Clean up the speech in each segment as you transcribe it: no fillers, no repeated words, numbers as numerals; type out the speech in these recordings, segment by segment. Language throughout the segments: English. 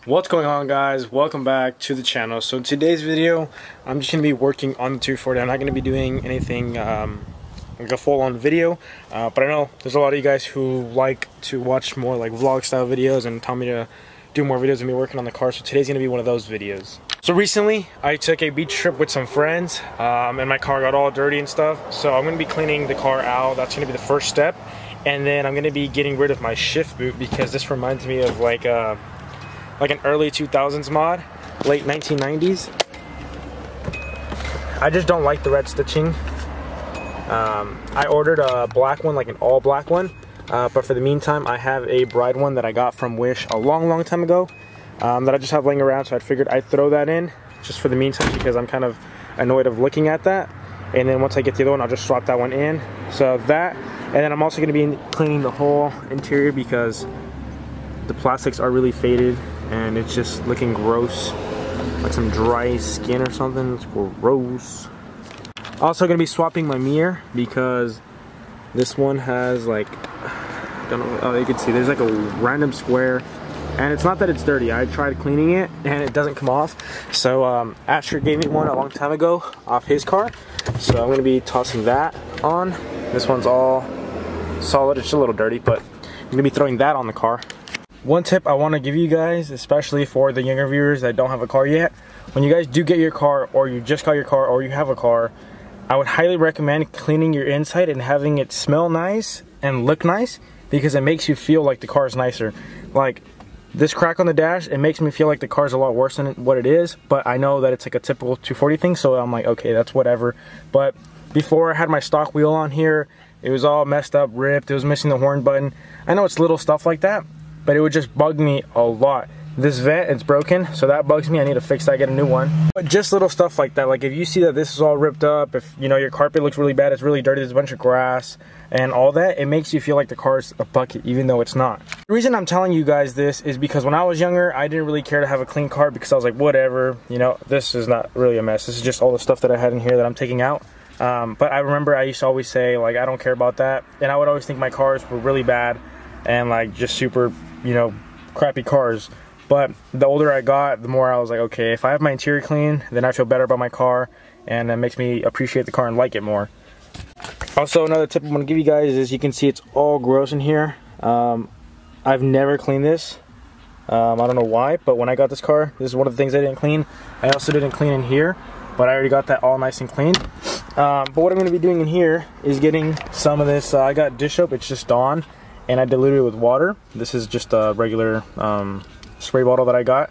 What's going on, guys? Welcome back to the channel. So in today's video I'm just going to be working on the 240. I'm not going to be doing anything like a full-on video, but I know there's a lot of you guys who like to watch more like vlog style videos and tell me to do more videos of me working on the car, so today's going to be one of those videos. So recently I took a beach trip with some friends and my car got all dirty and stuff, so I'm going to be cleaning the car out. That's going to be the first step, and then I'm going to be getting rid of my shift boot because this reminds me of like an early 2000s mod, late 1990s. I just don't like the red stitching. I ordered a black one, like an all black one, but for the meantime I have a bride one that I got from Wish a long time ago that I just have laying around, so I figured I'd throw that in just for the meantime because I'm kind of annoyed of looking at that. And then once I get the other one, I'll just swap that one in. So that, and then I'm also going to be cleaning the whole interior because the plastics are really faded and it's just looking gross, like some dry skin or something. It's gross. Also going to be swapping my mirror because this one has like, I don't know, oh, you can see there's like a random square, and it's not that it's dirty. I tried cleaning it and it doesn't come off. So Asher gave me one a long time ago off his car, so I'm going to be tossing that on. This one's all solid. It's a little dirty, but I'm going to be throwing that on the car. One tip I want to give you guys, especially for the younger viewers that don't have a car yet, when you guys do get your car, or you just got your car, or you have a car, I would highly recommend cleaning your inside and having it smell nice and look nice, because it makes you feel like the car is nicer. Like this crack on the dash, it makes me feel like the car is a lot worse than what it is, but I know that it's like a typical 240 thing, so I'm like, okay, that's whatever. But before I had my stock wheel on here, it was all messed up, ripped, it was missing the horn button. I know it's little stuff like that, but it would just bug me a lot. This vent, it's broken, so that bugs me. I need to fix that, get a new one. But just little stuff like that, like if you see that this is all ripped up, if you know your carpet looks really bad, it's really dirty, there's a bunch of grass and all that, it makes you feel like the car's a bucket even though it's not. The reason I'm telling you guys this is because when I was younger, I didn't really care to have a clean car because I was like, whatever, you know, this is not really a mess. This is just all the stuff that I had in here that I'm taking out. But I remember I used to always say, like, I don't care about that, and I would always think my cars were really bad and like just super, you know, crappy cars. But the older I got, the more I was like, okay, if I have my interior clean, then I feel better about my car, and that makes me appreciate the car and like it more. Also, another tip I'm going to give you guys is, you can see it's all gross in here. I've never cleaned this. I don't know why, but when I got this car, this is one of the things I didn't clean. I also didn't clean in here, but I already got that all nice and clean. But what I'm going to be doing in here is getting some of this, I got dish soap, it's just Dawn, and I diluted it with water. This is just a regular spray bottle that I got.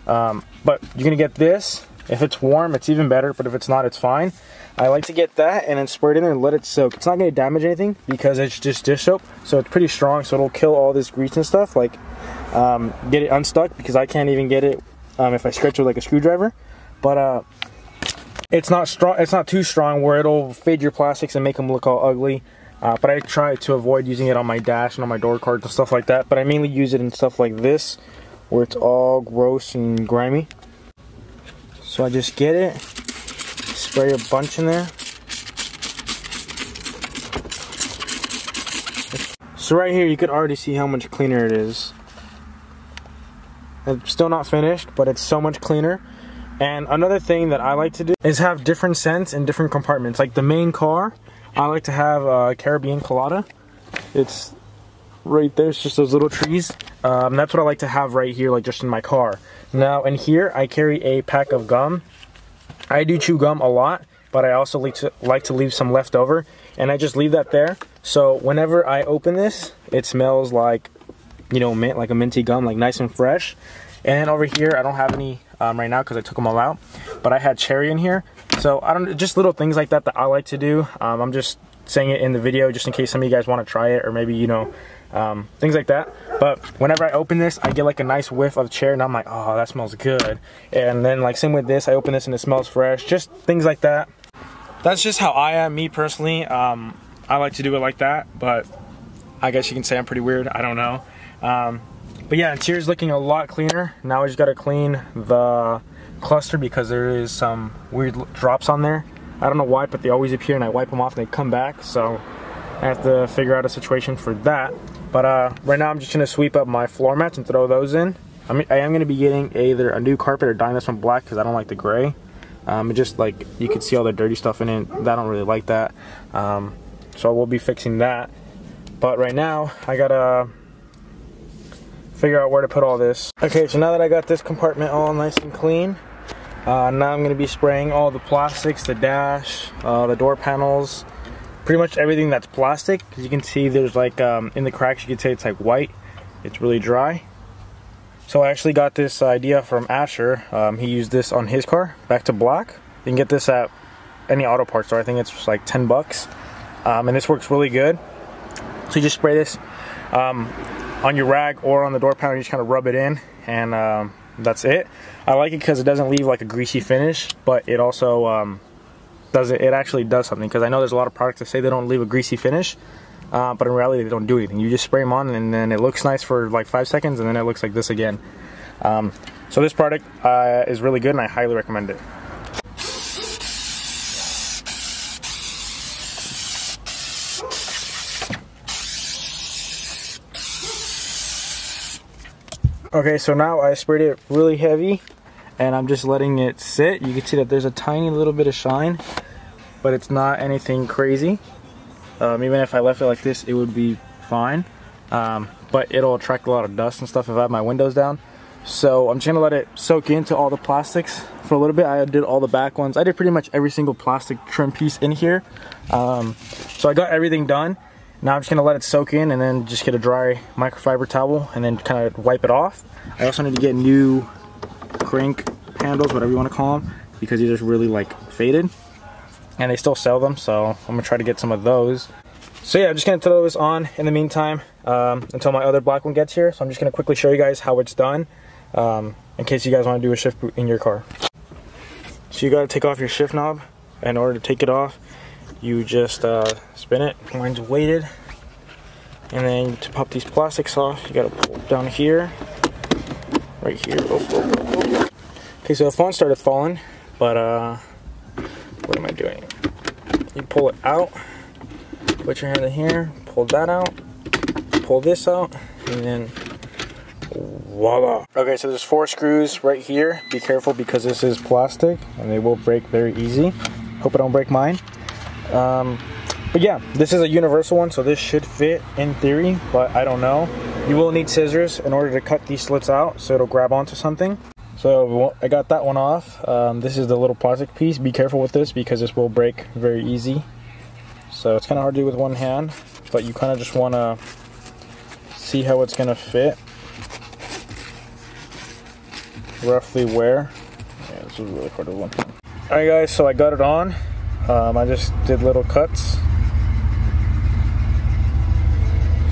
But you're gonna get this. If it's warm, it's even better, but if it's not, it's fine. I like to get that and then spray it in there and let it soak. It's not gonna damage anything because it's just dish soap, so it's pretty strong, so it'll kill all this grease and stuff. Like get it unstuck, because I can't even get it if I stretch it with like a screwdriver. But it's not strong, it's not too strong where it'll fade your plastics and make them look all ugly. But I try to avoid using it on my dash and on my door cards and stuff like that. But I mainly use it in stuff like this, where it's all gross and grimy. So I just get it, spray a bunch in there. So right here you can already see how much cleaner it is. It's still not finished, but it's so much cleaner. And another thing that I like to do is have different scents in different compartments. Like the main car, I like to have Caribbean Colada. It's right there, it's just those little trees. That's what I like to have right here, like just in my car. Now in here I carry a pack of gum. I do chew gum a lot, but I also like to leave some left over, and I just leave that there. So whenever I open this, it smells like, you know, mint, like a minty gum, like nice and fresh. And over here I don't have any right now because I took them all out, but I had cherry in here. So I don't, just little things like that that I like to do. I'm just saying it in the video just in case some of you guys want to try it, or maybe, you know, things like that. But whenever I open this, I get like a nice whiff of cherry, and I'm like, oh, that smells good. And then like same with this, I open this and it smells fresh. Just things like that. That's just how I am, me personally. I like to do it like that, but I guess you can say I'm pretty weird. I don't know. But yeah, interior's looking a lot cleaner. Now I just gotta clean the cluster because there is some weird drops on there. I don't know why, but they always appear and I wipe them off and they come back, so I have to figure out a situation for that. But right now I'm just gonna sweep up my floor mats and throw those in. I am going to be getting either a new carpet or dyeing this one black because I don't like the gray. It just like, you can see all the dirty stuff in it. I don't really like that. So we'll be fixing that. But right now, I gotta figure out where to put all this. Okay, so now that I got this compartment all nice and clean, now I'm gonna be spraying all the plastics, the dash, the door panels, pretty much everything that's plastic. As you can see, there's like, in the cracks, you can say it's like white. It's really dry. So I actually got this idea from Asher. He used this on his car, back to black. You can get this at any auto parts store. I think it's like 10 bucks. And this works really good. So you just spray this on your rag or on the door panel. You just kind of rub it in, and that's it. I like it because it doesn't leave like a greasy finish, but it also it actually does something, because I know there's a lot of products that say they don't leave a greasy finish. But in reality, they don't do anything. You just spray them on, and then it looks nice for like 5 seconds, and then it looks like this again. So this product is really good, and I highly recommend it. Okay, so now I sprayed it really heavy, and I'm just letting it sit. You can see that there's a tiny little bit of shine, but it's not anything crazy. Even if I left it like this, it would be fine. But it'll attract a lot of dust and stuff if I have my windows down. So I'm just gonna let it soak into all the plastics for a little bit. I did all the back ones. I did pretty much every single plastic trim piece in here. So I got everything done. Now I'm just gonna let it soak in, and then just get a dry microfiber towel and then kind of wipe it off. I also need to get new crank handles, whatever you want to call them, because these are really like faded. And they still sell them, so I'm gonna try to get some of those. So yeah, I'm just gonna throw this on in the meantime until my other black one gets here. So I'm just gonna quickly show you guys how it's done in case you guys want to do a shift boot in your car. So you gotta take off your shift knob. In order to take it off, you just spin it. Mine's weighted, and then to pop these plastics off, you gotta pull down here, right here. Oh. Okay, so the phone started falling, but what am I doing? You pull it out, put your hand in here, pull that out, pull this out, and then voila. Okay, so there's 4 screws right here. Be careful because this is plastic and they will break very easy. Hope I don't break mine. But yeah, this is a universal one, so this should fit in theory, but I don't know. You will need scissors in order to cut these slits out so it'll grab onto something. So I got that one off. This is the little plastic piece. Be careful with this because this will break very easy. So it's kind of hard to do with one hand, but you kind of just want to see how it's going to fit. Roughly where. Yeah, this is really hard to one hand. Alright guys, so I got it on. I just did little cuts.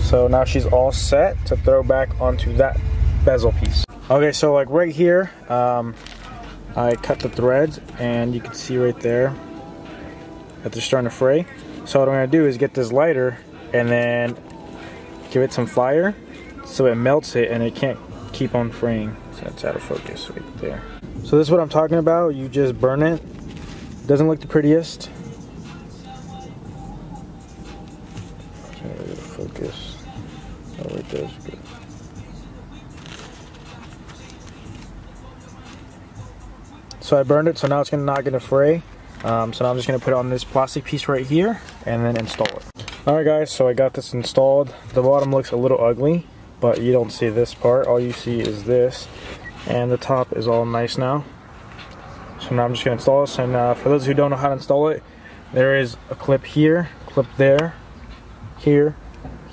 So now she's all set to throw back onto that bezel piece. Okay, so like right here, I cut the threads, and you can see right there that they're starting to fray. So what I'm gonna do is get this lighter and then give it some fire so it melts it and it can't keep on fraying. So that's out of focus right there. So this is what I'm talking about. You just burn it. Doesn't look the prettiest. Focus. Oh, it does good. So I burned it, so now it's not gonna fray. So now I'm just gonna put it on this plastic piece right here and then install it. Alright guys, so I got this installed. The bottom looks a little ugly, but you don't see this part. All you see is this, and the top is all nice now. So now I'm just gonna install this, and for those who don't know how to install it, there is a clip here, clip there, here,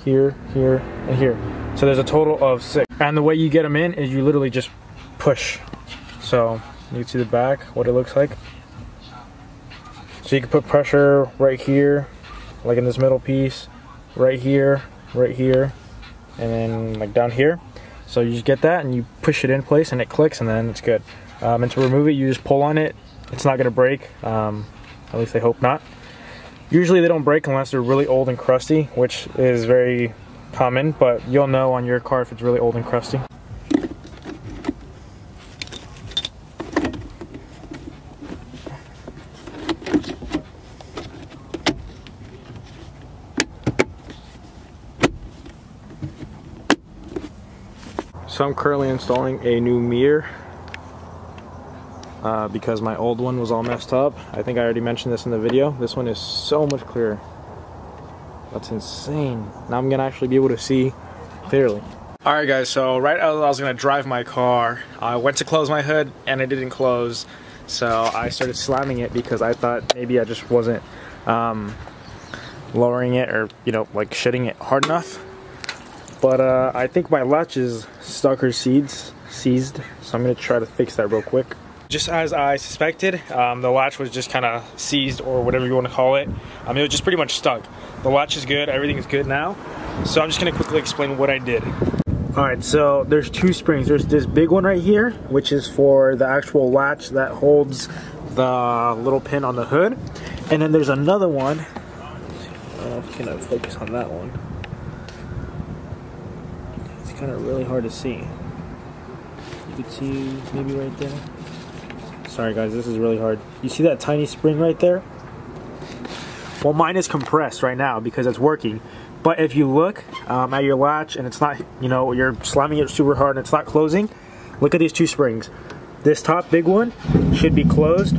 here, here, and here. So there's a total of 6. And the way you get them in is you literally just push. So you can see the back, what it looks like. So you can put pressure right here, like in this middle piece, right here, and then like down here. So you just get that and you push it in place and it clicks, and then it's good. And to remove it, you just pull on it. It's not gonna break, at least I hope not. Usually they don't break unless they're really old and crusty, which is very common, but you'll know on your car if it's really old and crusty. So I'm currently installing a new mirror because my old one was all messed up. I think I already mentioned this in the video. This one is so much clearer. That's insane. Now I'm gonna actually be able to see clearly. Alright guys, so right as I was gonna drive my car, I went to close my hood and it didn't close. So I started slamming it because I thought maybe I just wasn't lowering it, or you know, like shitting it hard enough. But I think my latch is stuck or seized, so I'm gonna try to fix that real quick. Just as I suspected, the latch was just kind of seized, or whatever you want to call it. It was just pretty much stuck. The latch is good, everything is good now. So I'm just gonna quickly explain what I did. Alright, so there's two springs. There's this big one right here, which is for the actual latch that holds the little pin on the hood. And then there's another one. I don't know if you can focus on that one. It's kind of really hard to see. You can see maybe right there. Sorry guys, this is really hard. You see that tiny spring right there? Well, mine is compressed right now because it's working. But if you look at your latch and it's not, you know, you're slamming it super hard and it's not closing, look at these two springs. This top big one should be closed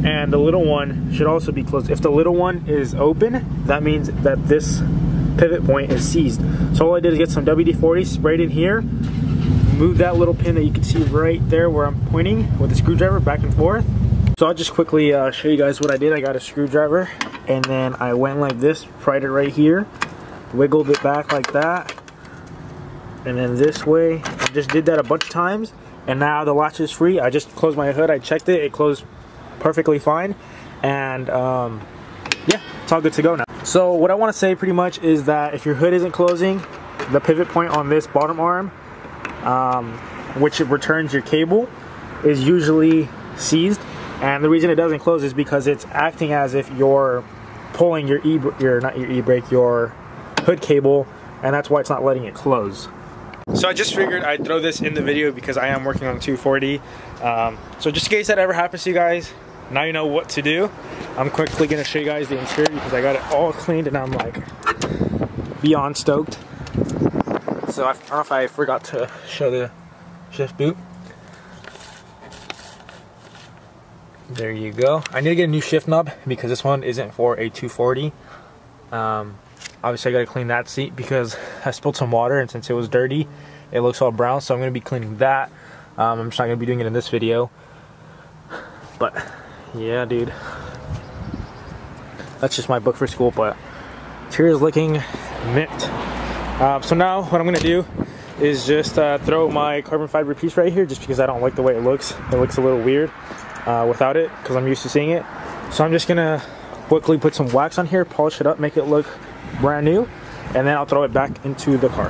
and the little one should also be closed. If the little one is open, that means that this pivot point is seized. So all I did is get some WD-40, sprayed in here, move that little pin that you can see right there where I'm pointing with the screwdriver back and forth. So I'll just quickly show you guys what I did. I got a screwdriver and then I went like this, pried it right here, wiggled it back like that, and then this way. I just did that a bunch of times and now the latch is free. I just closed my hood, I checked it, it closed perfectly fine, and yeah, it's all good to go now. So what I want to say pretty much is that if your hood isn't closing, the pivot point on this bottom arm, which returns your cable, is usually seized, and the reason it doesn't close is because it's acting as if you're pulling your your hood cable, and that's why it's not letting it close. So I just figured I'd throw this in the video because I am working on 240. So just in case that ever happens to you guys, now you know what to do. I'm quickly gonna show you guys the interior because I got it all cleaned and I'm like beyond stoked. So I don't know if I forgot to show the shift boot. There you go. I need to get a new shift knob because this one isn't for a 240. Obviously I gotta clean that seat because I spilled some water, and since it was dirty, it looks all brown, so I'm gonna be cleaning that. I'm just not gonna be doing it in this video. But yeah, dude. That's just my book for school, but interior's looking mint. So now what I'm gonna do is just throw my carbon fiber piece right here, just because I don't like the way it looks. It looks a little weird without it, because I'm used to seeing it. So I'm just gonna quickly put some wax on here, polish it up, make it look brand new, and then I'll throw it back into the car.